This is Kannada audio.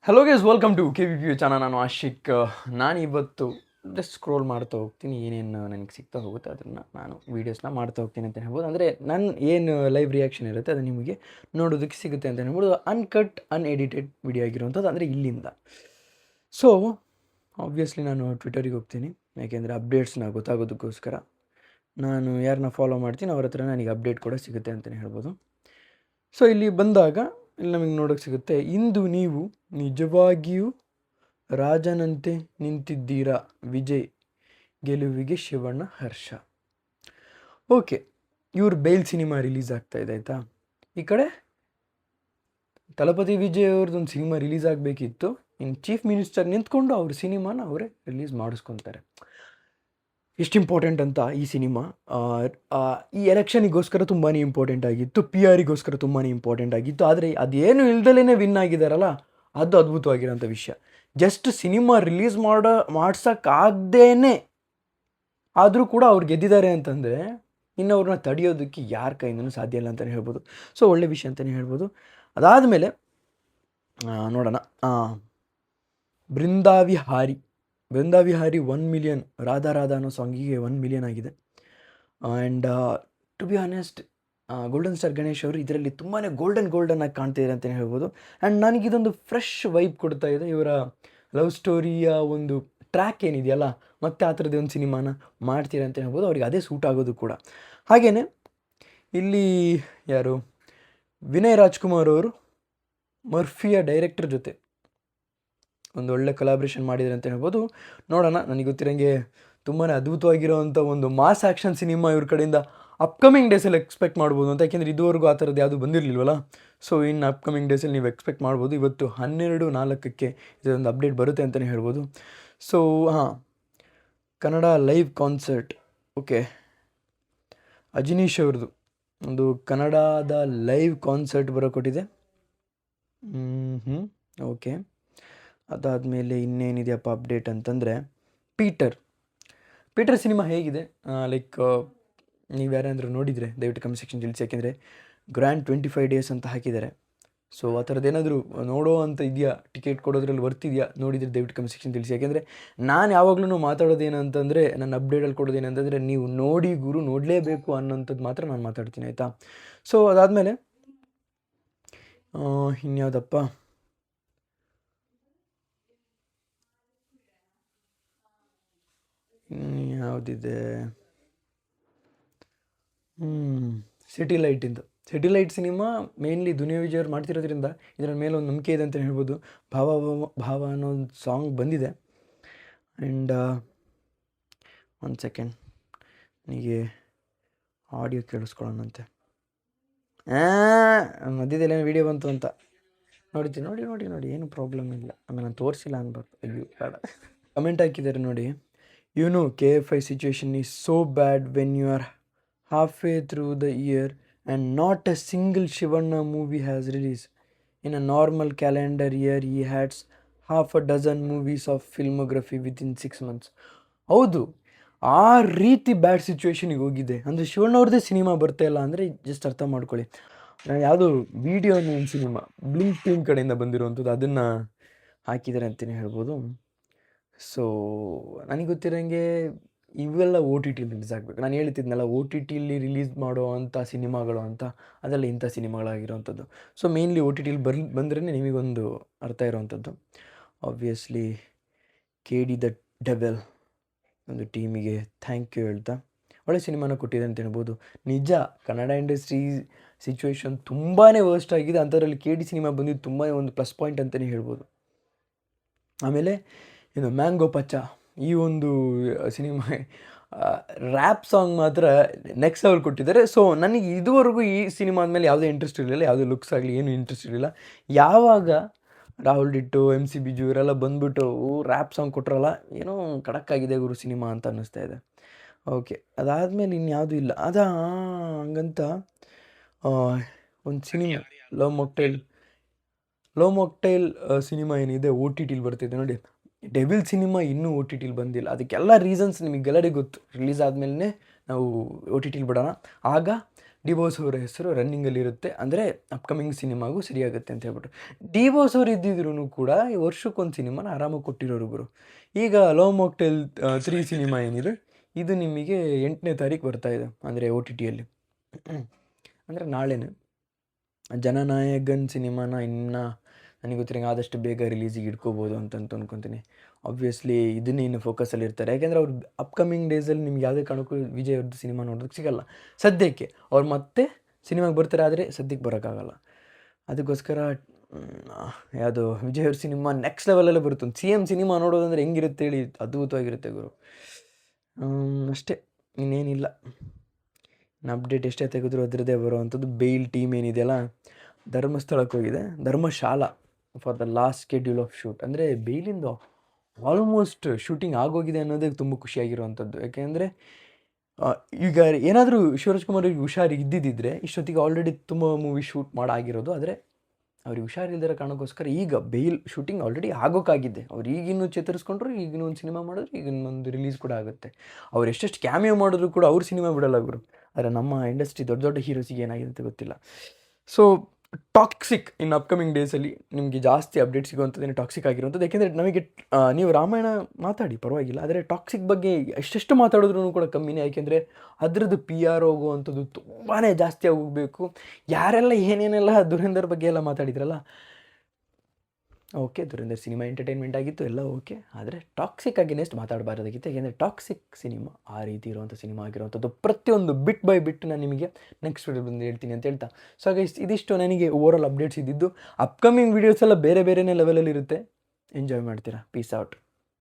Hello guys, welcome to K V P U channel. ನಾನು ಆಶಿಕ್. ನಾನು ಇವತ್ತು ಜಸ್ಟ್ ಸ್ಕ್ರೋಲ್ ಮಾಡ್ತಾ ಹೋಗ್ತೀನಿ, ಏನೇನು ನನಗೆ ಸಿಗ್ತಾ ಹೋಗುತ್ತೆ ಅದನ್ನು ನಾನು ವೀಡಿಯೋಸ್ನ ಮಾಡ್ತಾ ಹೋಗ್ತೀನಿ ಅಂತ ಹೇಳ್ಬೋದು. ಅಂದರೆ ನನ್ನ ಏನು ಲೈವ್ ರಿಯಾಕ್ಷನ್ ಇರುತ್ತೆ ಅದು ನಿಮಗೆ ನೋಡೋದಕ್ಕೆ ಸಿಗುತ್ತೆ ಅಂತ ಹೇಳ್ಬೋದು. ಅನ್ಕಟ್ ಅನ್ಎಡಿಟೆಡ್ ವಿಡಿಯೋ ಆಗಿರುವಂಥದ್ದು, ಅಂದರೆ ಇಲ್ಲಿಂದ. ಸೊ ಆಬ್ವಿಯಸ್ಲಿ ನಾನು ಟ್ವಿಟರಿಗೆ ಹೋಗ್ತೀನಿ, ಯಾಕೆಂದರೆ ಅಪ್ಡೇಟ್ಸ್ನ ಗೊತ್ತಾಗೋದಕ್ಕೋಸ್ಕರ. ನಾನು ಯಾರನ್ನ ಫಾಲೋ ಮಾಡ್ತೀನಿ ಅವ್ರ ಹತ್ರ ನನಗೆ ಅಪ್ಡೇಟ್ ಕೂಡ ಸಿಗುತ್ತೆ ಅಂತಲೇ ಹೇಳ್ಬೋದು. ಸೊ ಇಲ್ಲಿ ಬಂದಾಗ ಇಲ್ಲಿ ನಮಗೆ ನೋಡೋಕ್ಕೆ ಸಿಗುತ್ತೆ, ಇಂದು ನೀವು ನಿಜವಾಗಿಯೂ ರಾಜನಂತೆ ನಿಂತಿದ್ದೀರಾ, ವಿಜಯ್ ಗೆಲುವಿಗೆ ಶಿವಣ್ಣ ಹರ್ಷ. ಓಕೆ, ಇವ್ರ ಬೇಲ್ ಸಿನಿಮಾ ರಿಲೀಸ್ ಆಗ್ತಾಯಿದೆ ಆಯಿತಾ. ಈ ಕಡೆ ತಲಪತಿ ವಿಜಯ್ ಅವ್ರದ್ದೊಂದು ಸಿನಿಮಾ ರಿಲೀಸ್ ಆಗಬೇಕಿತ್ತು. ಇನ್ನು ಚೀಫ್ ಮಿನಿಸ್ಟರ್ ನಿಂತ್ಕೊಂಡು ಅವ್ರ ಸಿನಿಮಾನ ಅವರೇ ರಿಲೀಸ್ ಮಾಡಿಸ್ಕೊತಾರೆ. ಎಷ್ಟು ಇಂಪಾರ್ಟೆಂಟ್ ಅಂತ ಈ ಸಿನಿಮಾ ಈ ಎಲೆಕ್ಷನಿಗೋಸ್ಕರ ತುಂಬಾ ಇಂಪಾರ್ಟೆಂಟ್ ಆಗಿತ್ತು, ಪಿ ಆರಿಗೋಸ್ಕರ ತುಂಬಾ ಇಂಪಾರ್ಟೆಂಟ್ ಆಗಿತ್ತು. ಆದರೆ ಅದೇನು ಇಲ್ದಲೇ ವಿನ್ ಆಗಿದ್ದಾರಲ್ಲ, ಅದು ಅದ್ಭುತವಾಗಿರೋಂಥ ವಿಷಯ. ಜಸ್ಟ್ ಸಿನಿಮಾ ರಿಲೀಸ್ ಮಾಡ್ಸೋಕ್ಕಾಗ್ದೇನೆ ಆದರೂ ಕೂಡ ಅವ್ರು ಗೆದ್ದಿದ್ದಾರೆ ಅಂತಂದರೆ ಇನ್ನು ಅವ್ರನ್ನ ತಡೆಯೋದಕ್ಕೆ ಯಾರ ಕೈಯಿಂದನೂ ಸಾಧ್ಯ ಇಲ್ಲ ಅಂತಲೇ ಹೇಳ್ಬೋದು. ಸೊ ಒಳ್ಳೆ ವಿಷಯ ಅಂತಲೇ ಹೇಳ್ಬೋದು. ಅದಾದಮೇಲೆ ನೋಡೋಣ, ಬೃಂದಾವಿಹಾರಿ 1 ಮಿಲಿಯನ್, ರಾಧಾ ಅನ್ನೋ ಸಾಂಗಿಗೆ 1 ಮಿಲಿಯನ್ ಆಗಿದೆ. And to be honest, golden star Ganesh ಅವರು ಇದರಲ್ಲಿ ತುಂಬಾ ಗೋಲ್ಡನ್ ಆಗಿ ಕಾಣ್ತಿದ್ದಾರೆ ಅಂತಲೇ ಹೇಳ್ಬೋದು. ಆ್ಯಂಡ್ ನನಗಿದೊಂದು ಫ್ರೆಶ್ ವೈಬ್ ಕೊಡ್ತಾ ಇದೆ. ಇವರ ಲವ್ ಸ್ಟೋರಿಯ ಒಂದು ಟ್ರ್ಯಾಕ್ ಏನಿದೆಯಲ್ಲ, ಮತ್ತೆ ಆ ಥರದ್ದು ಒಂದು ಸಿನಿಮಾನ ಮಾಡ್ತೀರ ಅಂತ ಹೇಳ್ಬೋದು. ಅವ್ರಿಗೆ ಅದೇ ಸೂಟ್ ಆಗೋದು ಕೂಡ. ಹಾಗೆಯೇ ಇಲ್ಲಿ ಯಾರು, ವಿನಯ್ ರಾಜ್ಕುಮಾರ್ ಅವರು ಮರ್ಫಿಯ ಡೈರೆಕ್ಟರ್ ಜೊತೆ ಒಂದು ಒಳ್ಳೆ ಕೊಲಾಬ್ರೇಷನ್ ಮಾಡಿದ್ದಾರೆ ಅಂತ ಹೇಳ್ಬೋದು. ನೋಡೋಣ, ನನಗೆ ಗೊತ್ತಿರೋಂಗೆ ತುಂಬಾ ಅದ್ಭುತವಾಗಿರೋವಂಥ ಒಂದು ಮಾಸ್ ಆ್ಯಕ್ಷನ್ ಸಿನಿಮಾ ಇವ್ರ ಕಡೆಯಿಂದ ಅಪ್ಕಮಿಂಗ್ ಡೇಸಲ್ಲಿ ಎಕ್ಸ್ಪೆಕ್ಟ್ ಮಾಡ್ಬೋದು ಅಂತ. ಯಾಕೆಂದರೆ ಇದುವರೆಗೂ ಆ ಥರದ್ದು ಯಾವುದು ಬಂದಿರಲಿಲ್ವಲ್ಲ. ಸೊ ಇನ್ನು ಅಪ್ಕಮಿಂಗ್ ಡೇಸಲ್ಲಿ ನೀವು ಎಕ್ಸ್ಪೆಕ್ಟ್ ಮಾಡ್ಬೋದು. ಇವತ್ತು 12:04 ಇದೊಂದು ಅಪ್ಡೇಟ್ ಬರುತ್ತೆ ಅಂತಲೇ ಹೇಳ್ಬೋದು. So Kannada live concert, okay, Ajaneesh ಅವ್ರದ್ದು ಒಂದು ಕನ್ನಡದ ಲೈವ್ ಕಾನ್ಸರ್ಟ್ ಬರೋಕೊಟ್ಟಿದೆ. ಓಕೆ, ಅದಾದಮೇಲೆ ಇನ್ನೇನಿದೆಯಪ್ಪ ಅಪ್ಡೇಟ್ ಅಂತಂದರೆ, ಪೀಟರ್ ಸಿನಿಮಾ ಹೇಗಿದೆ, ಲೈಕ್ ನೀವು ಯಾರಾದರೂ ನೋಡಿದರೆ ದಯವಿಟ್ಟು ಕಮೆಂಟ್ ಸೆಕ್ಷನ್ ತಿಳಿಸಿ. ಯಾಕೆಂದರೆ ಗ್ರ್ಯಾಂಡ್ 25 ಡೇಸ್ ಅಂತ ಹಾಕಿದ್ದಾರೆ. ಸೊ ಆ ಥರದ್ದು ಏನಾದರೂ ನೋಡೋ ಅಂತ ಇದೆಯಾ, ಟಿಕೆಟ್ ಕೊಡೋದ್ರಲ್ಲಿ ಬರ್ತಿದೆಯಾ, ನೋಡಿದರೆ ದಯವಿಟ್ಟು ಕಮೆಂಟ್ ಸೆಕ್ಷನ್ ತಿಳಿಸಿ. ಯಾಕೆಂದರೆ ನಾನು ಯಾವಾಗಲೂ ಮಾತಾಡೋದೇನಂತಂದರೆ, ನನ್ನ ಅಪ್ಡೇಟಲ್ಲಿ ಕೊಡೋದೇನಂತಂದರೆ, ನೀವು ನೋಡಿ ಗುರು, ನೋಡಲೇಬೇಕು ಅನ್ನೋಂಥದ್ದು ಮಾತ್ರ ನಾನು ಮಾತಾಡ್ತೀನಿ ಆಯಿತಾ. ಸೊ ಅದಾದಮೇಲೆ ಇನ್ಯಾವುದಪ್ಪ, ಯಾವುದಿದೆ, city light cinema mainly Duniya Vijay ಅವ್ರು ಮಾಡ್ತಿರೋದ್ರಿಂದ ಇದರ ಮೇಲೆ ಒಂದು ನಂಬಿಕೆ ಇದೆ ಅಂತಲೇ ಹೇಳ್ಬೋದು. ಭಾವ ಅನ್ನೋ ಒಂದು ಸಾಂಗ್ ಬಂದಿದೆ. ಆ್ಯಂಡ್ ಒಂದು ಸೆಕೆಂಡ್, ನನಗೆ ಆಡಿಯೋ ಕೇಳಿಸ್ಕೊಳ್ಳೋಣಂತೆ. ಮಧ್ಯದಲ್ಲಿ ಏನು ವೀಡಿಯೋ ಬಂತು ಅಂತ ನೋಡ್ತೀನಿ. ನೋಡಿ ಏನು ಪ್ರಾಬ್ಲಮ್ ಇಲ್ಲ. ಆಮೇಲೆ ನಾನು ತೋರಿಸಿಲ್ಲ ಅನ್ಬಾರ್ದು. ಅಯ್ಯೋ ಬೇಡ. ಕಮೆಂಟ್ ಹಾಕಿದ್ದಾರೆ ನೋಡಿ, KFI situation is so bad when you are halfway through the year and not a single Shivanna movie has released. In a normal calendar year, he had half a dozen movies of filmography within 6 months. ಹೌದು, ಆ ರೀತಿ ಬ್ಯಾಡ್ ಸಿಚುವೇಶನಿಗೆ ಹೋಗಿದೆ. ಅಂದರೆ ಶಿವಣ್ಣ ಅವ್ರದ್ದೇ ಸಿನಿಮಾ ಬರ್ತಾ ಇಲ್ಲ ಅಂದರೆ ಜಸ್ಟ್ ಅರ್ಥ ಮಾಡ್ಕೊಳ್ಳಿ. ಯಾವುದೋ ವಿಡಿಯೋ ಒಂದು ಸಿನಿಮಾ ಬ್ಲಿಂಕ್ ಟೀಮ್ ಕಡೆಯಿಂದ ಬಂದಿರುವಂಥದ್ದು, ಅದನ್ನು ಹಾಕಿದ್ದಾರೆ ಅಂತಲೇ ಹೇಳ್ಬೋದು. ಸೊ ನನಗೆ ಗೊತ್ತಿರೋಂಗೆ ಇವೆಲ್ಲ OTT ರಿಲೀಸ್ ಆಗಬೇಕು. ನಾನು ಹೇಳ್ತಿದ್ನಲ್ಲ, OTTಲಿ ರಿಲೀಸ್ ಮಾಡೋ ಅಂಥ ಸಿನಿಮಾಗಳು ಅಂತ, ಅದೆಲ್ಲ ಇಂಥ ಸಿನಿಮಾಗಳಾಗಿರೋವಂಥದ್ದು. ಸೊ ಮೇನ್ಲಿ OTTಲಿ ಬಂದ್ರೇ ನಿಮಗೊಂದು ಅರ್ಥ ಇರೋವಂಥದ್ದು. ಆಬ್ವಿಯಸ್ಲಿ KD ದ ಡೆವೆಲ್ ಒಂದು ಟೀಮಿಗೆ ಥ್ಯಾಂಕ್ ಯು ಹೇಳ್ತಾ ಒಳ್ಳೆ ಸಿನಿಮಾನ ಕೊಟ್ಟಿದೆ ಅಂತ ಹೇಳ್ಬೋದು. ನಿಜ, ಕನ್ನಡ ಇಂಡಸ್ಟ್ರಿ ಸಿಚುವೇಶನ್ ತುಂಬಾ ವರ್ಸ್ಟ್ ಆಗಿದೆ. ಅಂಥದ್ರಲ್ಲಿ KD ಸಿನಿಮಾ ಬಂದಿದ್ದು ತುಂಬಾ ಒಂದು ಪ್ಲಸ್ ಪಾಯಿಂಟ್ ಅಂತಲೇ ಹೇಳ್ಬೋದು. ಆಮೇಲೆ ಇನ್ನು ಮ್ಯಾಂಗೋ ಪಚ್ಚ, ಈ ಒಂದು ಸಿನಿಮಾ ರ್ಯಾಪ್ ಸಾಂಗ್ ಮಾತ್ರ ನೆಕ್ಸ್ಟ್ ಲೆವೆಲ್ ಕೊಟ್ಟಿದ್ದಾರೆ. ಸೊ ನನಗೆ ಇದುವರೆಗೂ ಈ ಸಿನಿಮಾ ಆದಮೇಲೆ ಯಾವುದೇ ಇಂಟ್ರೆಸ್ಟ್ ಇರಲಿಲ್ಲ, ಯಾವುದೇ ಲುಕ್ಸ್ ಆಗಲಿ ಏನು ಇಂಟ್ರೆಸ್ಟ್ ಇರಲಿಲ್ಲ. ಯಾವಾಗ ರಾಹುಲ್ ಡಿಟ್ಟು, MC ಬಿಜು ಇವರೆಲ್ಲ ಬಂದುಬಿಟ್ಟು ರ್ಯಾಪ್ ಸಾಂಗ್ ಕೊಟ್ಟರಲ್ಲ, ಏನೋ ಖಡಕ್ಕಾಗಿದೆ ಗುರು ಸಿನಿಮಾ ಅಂತ ಅನ್ನಿಸ್ತಾ ಇದೆ. ಓಕೆ, ಅದಾದಮೇಲೆ ಇನ್ಯಾವುದೂ ಇಲ್ಲ. ಹಂಗಂತ ಒಂದು ಸಿನಿಮಾ ಲವ್ ಮೊಕ್ಟೈಲ್ ಸಿನಿಮಾ ಏನಿದೆ OTTಲಿ ಬರ್ತಿದೆ ನೋಡಿ. ಡೆವಿಲ್ ಸಿನಿಮಾ ಇನ್ನೂ OTTಲಿ ಬಂದಿಲ್ಲ. ಅದಕ್ಕೆಲ್ಲ ರೀಸನ್ಸ್ ನಿಮಗೆಲ್ಲರಿಗೂ ಗೊತ್ತು. ರಿಲೀಸ್ ಆದಮೇಲೆ ನಾವು OTTಲಿ ಬಿಡೋಣ. ಆಗ ಡಿ ಬಾಸ್ ಅವರ ಹೆಸರು ರನ್ನಿಂಗಲ್ಲಿರುತ್ತೆ, ಅಂದರೆ ಅಪ್ಕಮಿಂಗ್ ಸಿನಿಮಾಗೂ ಸರಿಯಾಗುತ್ತೆ ಅಂತ ಹೇಳ್ಬಿಟ್ಟು. ಡಿ ಬಾಸ್ ಅವ್ರು ಇದ್ದಿದ್ರು ಕೂಡ ಈ ವರ್ಷಕ್ಕೊಂದು ಸಿನಿಮಾನ ಆರಾಮಾಗಿ ಕೊಟ್ಟಿರೋರು ಗುರು. ಈಗ ಲವ್ ಮಾಕ್ಟೇಲ್ 3 ಸಿನಿಮಾ ಏನಿದೆ ಇದು ನಿಮಗೆ 8ನೇ ತಾರೀಕು ಬರ್ತಾ ಇದೆ, ಅಂದರೆ OTTಯಲ್ಲಿ, ಅಂದರೆ ನಾಳೆನೇ. ಜನನಾಯಕನ್ ಸಿನಿಮಾನ ಇನ್ನು ನನಗೆ ಗೊತ್ತಿರಂಗೆ ಆದಷ್ಟು ಬೇಗ ರಿಲೀಸಿಗೆ ಇಟ್ಕೋಬೋದು ಅಂತ ಅಂದ್ಕೊತೀನಿ. ಆಬ್ವಿಯಸ್ಲಿ ಇದನ್ನೇ ಇನ್ನು ಫೋಕಸಲ್ಲಿ ಇರ್ತಾರೆ, ಯಾಕೆಂದರೆ ಅವ್ರು ಅಪ್ಕಮಿಂಗ್ ಡೇಸಲ್ಲಿ ನಿಮ್ಗೆ ಯಾವುದೇ ಕಾರಣಕ್ಕೂ ವಿಜಯ್ ಅವ್ರದ್ದು ಸಿನಿಮಾ ನೋಡೋದಕ್ಕೆ ಸಿಗಲ್ಲ ಸದ್ಯಕ್ಕೆ. ಅವ್ರು ಮತ್ತೆ ಸಿನಿಮಾಗೆ ಬರ್ತಾರೆ, ಆದರೆ ಸದ್ಯಕ್ಕೆ ಬರೋಕ್ಕಾಗಲ್ಲ. ಅದಕ್ಕೋಸ್ಕರ ಯಾವುದು ವಿಜಯ್ ಅವ್ರ ಸಿನಿಮಾ ನೆಕ್ಸ್ಟ್ ಲೆವೆಲಲ್ಲೇ ಬರುತ್ತೆ. ಒಂದು CM ಸಿನಿಮಾ ನೋಡೋದಂದ್ರೆ ಹೆಂಗಿರುತ್ತೆ ಹೇಳಿ, ಅದ್ಭುತವಾಗಿರುತ್ತೆ ಗುರು. ಅಷ್ಟೇ, ಇನ್ನೇನಿಲ್ಲ. ಇನ್ನು ಅಪ್ಡೇಟ್ ಎಷ್ಟೇ ತೆಗೆದ್ರು ಅದರದ್ದೇ ಬರುವಂಥದ್ದು. ಬೇಲ್ ಟೀಮ್ ಏನಿದೆಯಲ್ಲ ಧರ್ಮಸ್ಥಳಕ್ಕೆ ಹೋಗಿದೆ, Dharamshala, for the last schedule of shoot. ಅಂದರೆ ಬೇಲಿಂದು ಆಲ್ಮೋಸ್ಟ್ ಶೂಟಿಂಗ್ ಆಗೋಗಿದೆ ಅನ್ನೋದೇ ತುಂಬ ಖುಷಿಯಾಗಿರುವಂಥದ್ದು. ಯಾಕೆಂದರೆ ಈಗ ಏನಾದರೂ ಶಿವರಾಜ್ ಕುಮಾರ್ ಅವ್ರಿಗೆ ಹುಷಾರು ಇದ್ದಿದ್ದರೆ ಇಷ್ಟೊತ್ತಿಗೆ ಆಲ್ರೆಡಿ ತುಂಬ ಮೂವಿ ಶೂಟ್ ಮಾಡಾಗಿರೋದು. ಆದರೆ ಅವ್ರಿಗೆ ಹುಷಾರಿಲ್ದಿರೋ ಕಾರಣಕ್ಕೋಸ್ಕರ ಈಗ ಬೇಲ್ ಶೂಟಿಂಗ್ ಆಲ್ರೆಡಿ ಆಗೋಕ್ಕಾಗಿದೆ. ಅವ್ರು ಈಗಿನ್ನೂ ಚೇತರಿಸ್ಕೊಂಡ್ರು, ಈಗಿನ್ನೂ ಒಂದು ಸಿನಿಮಾ ಮಾಡಿದ್ರು, ಈಗ ಇನ್ನೊಂದು ರಿಲೀಸ್ ಕೂಡ ಆಗುತ್ತೆ. ಅವ್ರು ಎಷ್ಟೆಷ್ಟು ಕ್ಯಾಮಿಯೋ ಮಾಡಿದ್ರು ಕೂಡ ಅವ್ರ ಸಿನಿಮಾ ಬಿಡಲ್ಲ ಗುರು. ಆದರೆ ನಮ್ಮ ಇಂಡಸ್ಟ್ರಿ ದೊಡ್ಡ ದೊಡ್ಡ ಹೀರೋಸಿಗೆ ಏನಾಗಿದೆ ಅಂತ ಗೊತ್ತಿಲ್ಲ. ಸೊ ಟಾಕ್ಸಿಕ್ ಇನ್ ಅಪ್ಕಮಿಂಗ್ ಡೇಸಲ್ಲಿ ನಿಮಗೆ ಜಾಸ್ತಿ ಅಪ್ಡೇಟ್ ಸಿಗುವಂಥದ್ದೇನು ಟಾಕ್ಸಿಕ್ ಆಗಿರುವಂಥದ್ದು. ಯಾಕೆಂದರೆ ನಮಗೆ ನೀವು ರಾಮಾಯಣ ಮಾತಾಡಿ ಪರವಾಗಿಲ್ಲ, ಆದರೆ ಟಾಕ್ಸಿಕ್ ಬಗ್ಗೆ ಎಷ್ಟೆಷ್ಟು ಮಾತಾಡಿದ್ರೂ ಕೂಡ ಕಮ್ಮಿನೇ. ಯಾಕೆಂದರೆ ಅದರದ್ದು PR ಹೋಗುವಂಥದ್ದು ತುಂಬಾ ಜಾಸ್ತಿ ಹೋಗಬೇಕು. ಯಾರೆಲ್ಲ ಏನೇನೆಲ್ಲ ದುರೇಂದರ್ ಬಗ್ಗೆ ಎಲ್ಲ ಮಾತಾಡಿದ್ರಲ್ಲ, ಓಕೆ, ದುರೇಂದರ್ ಸಿನಿಮಾ ಎಂಟರ್ಟೈನ್ಮೆಂಟ್ ಆಗಿತ್ತು, ಎಲ್ಲ ಓಕೆ. ಆದರೆ ಟಾಕ್ಸಿಕ್ ಅಗೇನೆಸ್ಟ್ ಮಾತಾಡಬಾರ್ದಾಗಿತ್ತು. ಯಾಕೆಂದರೆ ಟಾಕ್ಸಿಕ್ ಸಿನಿಮಾ ಆ ರೀತಿ ಇರುವಂಥ ಸಿನಿಮಾ ಆಗಿರುವಂಥದ್ದು. ಪ್ರತಿಯೊಂದು ಬಿಟ್ ಬೈ ಬಿಟ್ ನಾನು ನಿಮಗೆ ನೆಕ್ಸ್ಟ್ ವಿಡಿಯೋ ಬಂದು ಹೇಳ್ತೀನಿ ಅಂತ ಹೇಳ್ತಾ, ಸೊ ಗೈಸ್ ಇದಿಷ್ಟು ನನಗೆ ಓವರಾಲ್ ಅಪ್ಡೇಟ್ಸ್ ಇದ್ದಿದ್ದು. ಅಪ್ಕಮಿಂಗ್ ವೀಡಿಯೋಸ್ ಎಲ್ಲ ಬೇರೆ ಬೇರೆನೇ ಲೆವೆಲಲ್ಲಿ ಇರುತ್ತೆ, ಎಂಜಾಯ್ ಮಾಡ್ತೀರಾ. Piece out.